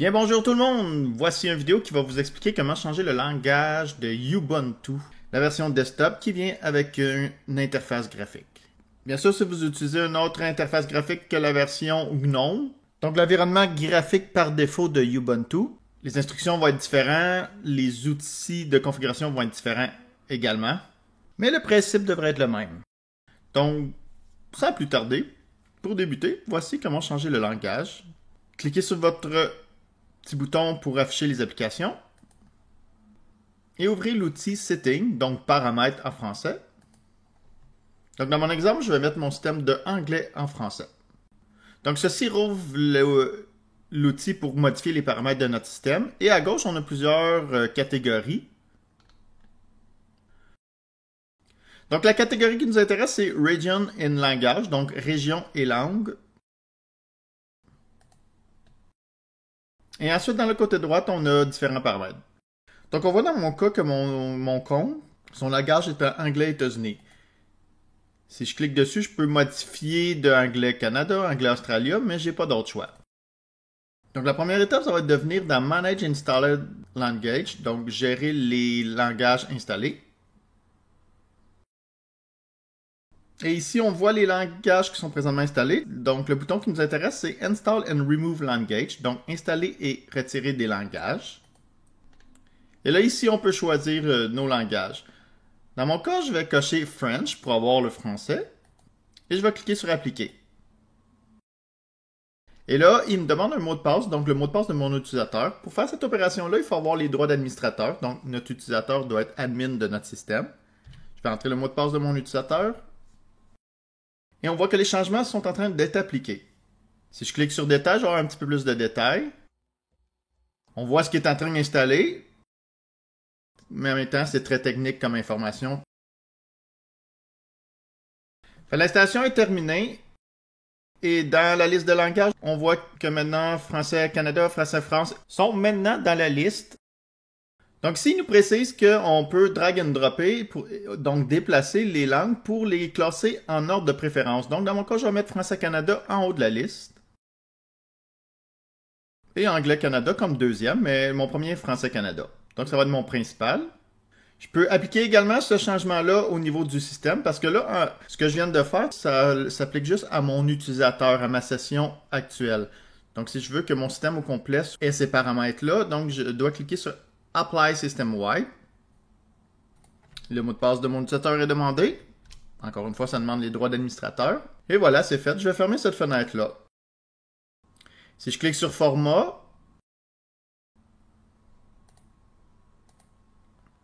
Bien bonjour tout le monde, voici une vidéo qui va vous expliquer comment changer le langage de Ubuntu, la version desktop qui vient avec une interface graphique. Bien sûr, si vous utilisez une autre interface graphique que la version GNOME, donc l'environnement graphique par défaut de Ubuntu, les instructions vont être différentes, les outils de configuration vont être différents également, mais le principe devrait être le même. Donc, sans plus tarder, pour débuter, voici comment changer le langage. Cliquez sur votre petit bouton pour afficher les applications et ouvrez l'outil Settings, donc paramètres en français. Donc dans mon exemple, je vais mettre mon système de anglais en français. Donc ceci rouvre l'outil pour modifier les paramètres de notre système et à gauche, on a plusieurs catégories. Donc la catégorie qui nous intéresse, c'est Region and Language, donc région et langue. Et ensuite, dans le côté droit, on a différents paramètres. Donc, on voit dans mon cas que mon compte, son langage est en anglais États-Unis. Si je clique dessus, je peux modifier de anglais Canada, anglais Australia, mais j'ai pas d'autre choix. Donc, la première étape, ça va être de venir dans Manage Installed Language, donc gérer les langages installés. Et ici, on voit les langages qui sont présentement installés. Donc, le bouton qui nous intéresse, c'est Install and Remove Language. Donc, installer et retirer des langages. Et là, ici, on peut choisir nos langages. Dans mon cas, je vais cocher French pour avoir le français. Et je vais cliquer sur Appliquer. Et là, il me demande un mot de passe, donc le mot de passe de mon utilisateur. Pour faire cette opération-là, il faut avoir les droits d'administrateur. Donc, notre utilisateur doit être admin de notre système. Je vais entrer le mot de passe de mon utilisateur. Et on voit que les changements sont en train d'être appliqués. Si je clique sur Détails, je vais avoir un petit peu plus de détails. On voit ce qui est en train d'installer. Mais en même temps, c'est très technique comme information. L'installation est terminée. Et dans la liste de langages, on voit que maintenant Français Canada, Français France sont maintenant dans la liste. Donc, ici, il nous précise qu'on peut drag and dropper, donc déplacer les langues pour les classer en ordre de préférence. Donc, dans mon cas, je vais mettre Français Canada en haut de la liste. Et Anglais Canada comme deuxième, mais mon premier est Français Canada. Donc, ça va être mon principal. Je peux appliquer également ce changement-là au niveau du système, parce que là, ce que je viens de faire, ça s'applique juste à mon utilisateur, à ma session actuelle. Donc, si je veux que mon système au complet ait ces paramètres-là, donc je dois cliquer sur Apply System-Wide. Le mot de passe de mon utilisateur est demandé. Encore une fois, ça demande les droits d'administrateur. Et voilà, c'est fait. Je vais fermer cette fenêtre-là. Si je clique sur Format,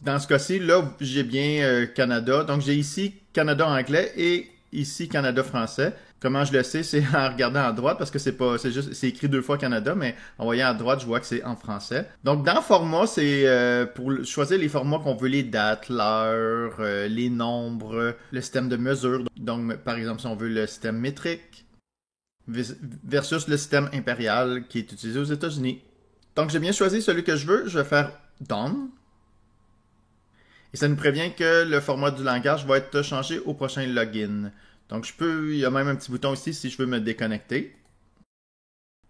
dans ce cas-ci, là, j'ai bien Canada. Donc, j'ai ici Canada anglais et ici Canada français. Comment je le sais, c'est en regardant à droite parce que c'est écrit deux fois Canada, mais en voyant à droite, je vois que c'est en français. Donc, dans format, c'est pour choisir les formats qu'on veut, les dates, l'heure, les nombres, le système de mesure. Donc, par exemple, si on veut le système métrique versus le système impérial qui est utilisé aux États-Unis. Donc, j'ai bien choisi celui que je veux. Je vais faire Done. Et ça nous prévient que le format du langage va être changé au prochain login. Donc, il y a même un petit bouton ici si je veux me déconnecter.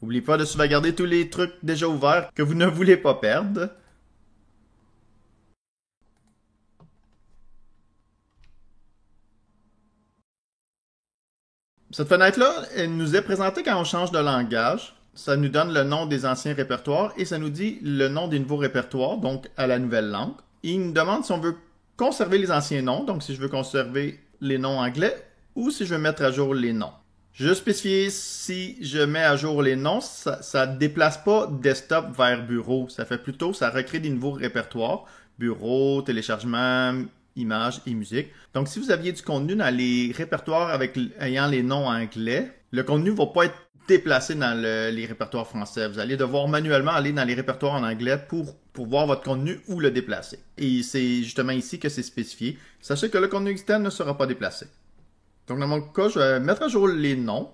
N'oubliez pas de sauvegarder tous les trucs déjà ouverts que vous ne voulez pas perdre. Cette fenêtre-là, elle nous est présentée quand on change de langage. Ça nous donne le nom des anciens répertoires et ça nous dit le nom des nouveaux répertoires, donc à la nouvelle langue. Il nous demande si on veut conserver les anciens noms, donc si je veux conserver les noms anglais ou si je veux mettre à jour les noms. Je vais spécifier si je mets à jour les noms, ça ne déplace pas desktop vers bureau. Ça fait plutôt, ça recrée des nouveaux répertoires. Bureau, téléchargement, images et musique. Donc, si vous aviez du contenu dans les répertoires ayant les noms anglais, le contenu ne va pas être déplacé dans les répertoires français. Vous allez devoir manuellement aller dans les répertoires en anglais pour voir votre contenu ou le déplacer. Et c'est justement ici que c'est spécifié. Sachez que le contenu externe ne sera pas déplacé. Donc, dans mon cas, je vais mettre à jour les noms.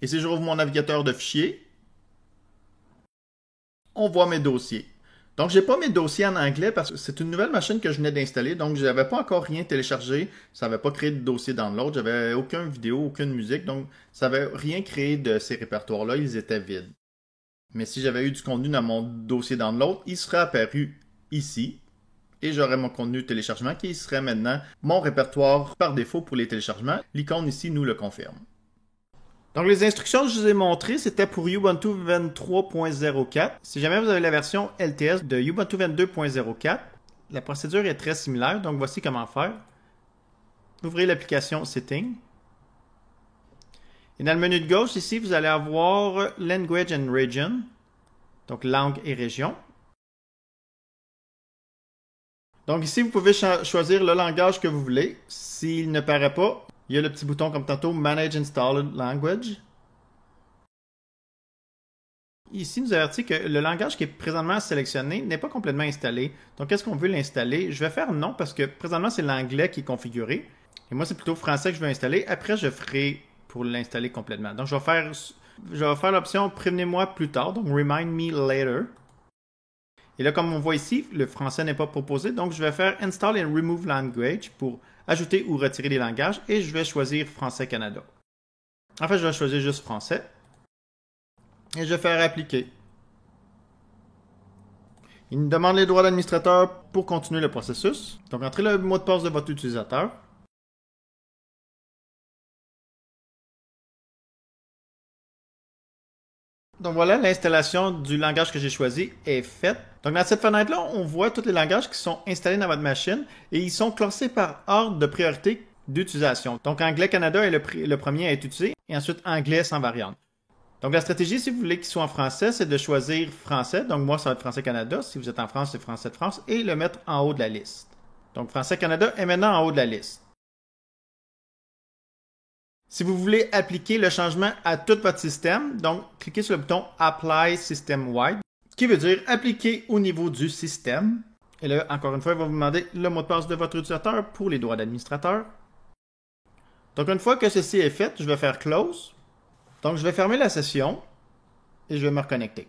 Et si je rouvre mon navigateur de fichiers, on voit mes dossiers. Donc, j'ai pas mes dossiers en anglais parce que c'est une nouvelle machine que je venais d'installer. Donc, je n'avais pas encore rien téléchargé. Ça n'avait pas créé de dossier download. J'avais aucune vidéo, aucune musique. Donc, ça n'avait rien créé de ces répertoires-là. Ils étaient vides. Mais si j'avais eu du contenu dans mon dossier download, il serait apparu ici. Et j'aurais mon contenu de téléchargement qui serait maintenant mon répertoire par défaut pour les téléchargements. L'icône ici nous le confirme. Donc les instructions que je vous ai montrées, c'était pour Ubuntu 23.04. Si jamais vous avez la version LTS de Ubuntu 22.04, la procédure est très similaire. Donc voici comment faire. Ouvrez l'application Settings. Et dans le menu de gauche, ici, vous allez avoir Language and Region, donc langue et région. Donc ici, vous pouvez choisir le langage que vous voulez. S'il ne paraît pas, il y a le petit bouton comme tantôt, Manage Installed Language. Ici, il nous avertit que le langage qui est présentement sélectionné n'est pas complètement installé. Donc, est-ce qu'on veut l'installer? Je vais faire non parce que présentement, c'est l'anglais qui est configuré. Et moi, c'est plutôt français que je veux installer. Après, je ferai pour l'installer complètement. Donc, je vais faire l'option Prévenez-moi plus tard, donc Remind me later. Et là, comme on voit ici, le français n'est pas proposé, donc je vais faire Install and Remove Language pour ajouter ou retirer des langages et je vais choisir Français Canada. En fait, je vais choisir juste Français et je vais faire Appliquer. Il nous demande les droits d'administrateur pour continuer le processus. Donc, entrez le mot de passe de votre utilisateur. Donc voilà, l'installation du langage que j'ai choisi est faite. Donc dans cette fenêtre-là, on voit tous les langages qui sont installés dans votre machine et ils sont classés par ordre de priorité d'utilisation. Donc Anglais Canada est le premier à être utilisé et ensuite Anglais sans variante. Donc la stratégie, si vous voulez qu'il soit en français, c'est de choisir Français. Donc moi, ça va être Français Canada. Si vous êtes en France, c'est Français de France et le mettre en haut de la liste. Donc Français Canada est maintenant en haut de la liste. Si vous voulez appliquer le changement à tout votre système, donc cliquez sur le bouton Apply System-Wide, qui veut dire appliquer au niveau du système. Et là, encore une fois, il va vous demander le mot de passe de votre utilisateur pour les droits d'administrateur. Donc une fois que ceci est fait, je vais faire Close. Donc je vais fermer la session et je vais me reconnecter.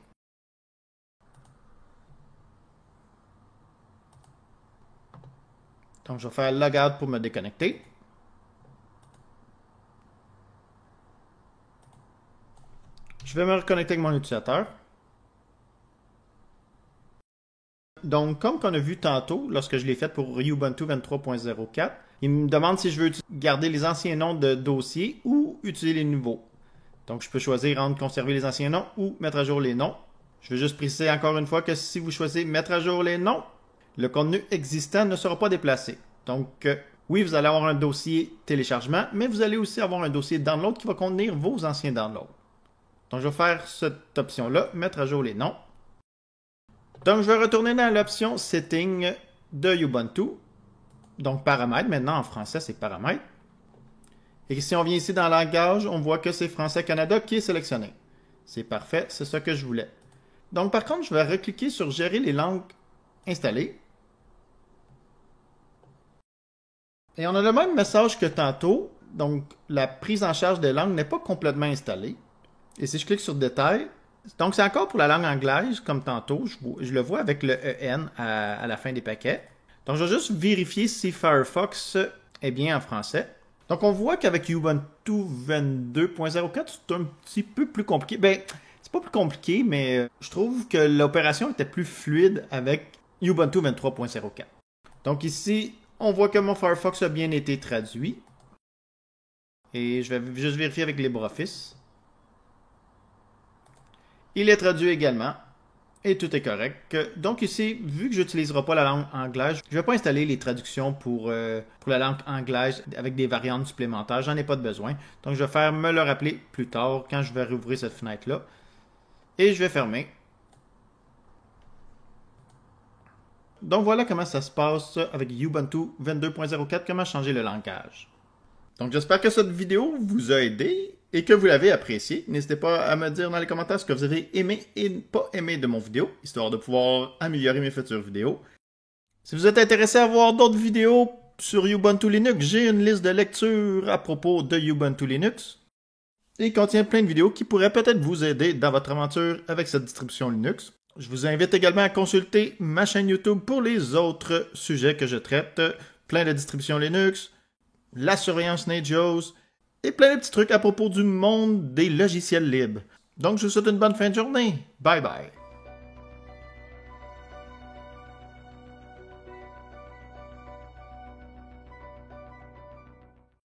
Donc je vais faire Logout pour me déconnecter. Je vais me reconnecter avec mon utilisateur. Donc, comme qu'on a vu tantôt, lorsque je l'ai fait pour Ubuntu 23.04, il me demande si je veux garder les anciens noms de dossiers ou utiliser les nouveaux. Donc, je peux choisir entre conserver les anciens noms ou mettre à jour les noms. Je vais juste préciser encore une fois que si vous choisissez mettre à jour les noms, le contenu existant ne sera pas déplacé. Donc, oui, vous allez avoir un dossier téléchargement, mais vous allez aussi avoir un dossier download qui va contenir vos anciens downloads. Donc, je vais faire cette option-là, mettre à jour les noms. Donc, je vais retourner dans l'option Settings de Ubuntu. Donc, paramètres. Maintenant, en français, c'est paramètres. Et si on vient ici dans langage, on voit que c'est Français Canada qui est sélectionné. C'est parfait, c'est ça que je voulais. Donc, par contre, je vais recliquer sur Gérer les langues installées. Et on a le même message que tantôt. Donc, la prise en charge des langues n'est pas complètement installée. Et si je clique sur Détails, donc c'est encore pour la langue anglaise, comme tantôt, je le vois avec le EN à la fin des paquets. Donc je vais juste vérifier si Firefox est bien en français. Donc on voit qu'avec Ubuntu 22.04, c'est un petit peu plus compliqué. Ben, c'est pas plus compliqué, mais je trouve que l'opération était plus fluide avec Ubuntu 23.04. Donc ici, on voit que mon Firefox a bien été traduit. Et je vais juste vérifier avec LibreOffice. Il est traduit également et tout est correct. Donc ici, vu que je n'utiliserai pas la langue anglaise, je ne vais pas installer les traductions pour la langue anglaise avec des variantes supplémentaires. J'en ai pas de besoin. Donc je vais faire me le rappeler plus tard quand je vais rouvrir cette fenêtre-là. Et je vais fermer. Donc voilà comment ça se passe avec Ubuntu 22.04, comment changer le langage. Donc j'espère que cette vidéo vous a aidé et que vous l'avez apprécié. N'hésitez pas à me dire dans les commentaires ce que vous avez aimé et pas aimé de mon vidéo, histoire de pouvoir améliorer mes futures vidéos. Si vous êtes intéressé à voir d'autres vidéos sur Ubuntu Linux, j'ai une liste de lecture à propos de Ubuntu Linux. Et il contient plein de vidéos qui pourraient peut-être vous aider dans votre aventure avec cette distribution Linux. Je vous invite également à consulter ma chaîne YouTube pour les autres sujets que je traite. Plein de distributions Linux, la surveillance NatJaws, et plein de petits trucs à propos du monde des logiciels libres. Donc, je vous souhaite une bonne fin de journée. Bye bye.